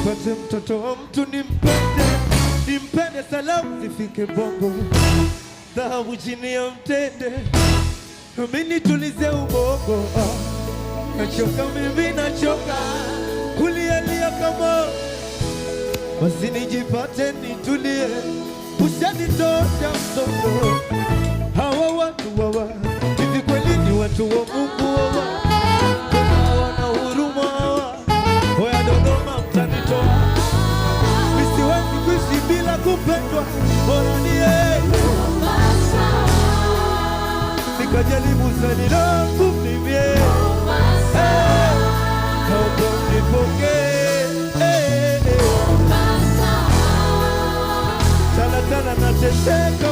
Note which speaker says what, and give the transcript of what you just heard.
Speaker 1: nipate mtoto wa mtu nimpende salamu zifike Bongo, dhahabu chini ya mtende, mimi nitulize ubongo. Nachoka mimi nachoka kulialia kama, basi nijipate nitulie, ushanitosha msoto. Hawa watu hawa hivi kweli ni watu wa Mungu hawa? Wana huruma hawa? Oya Dodoma mtanitoa, misiwezi kuishi bila kupendwa. Bora nie nikajaribu zani langu mimi, naomba unipokee. Tala nateseka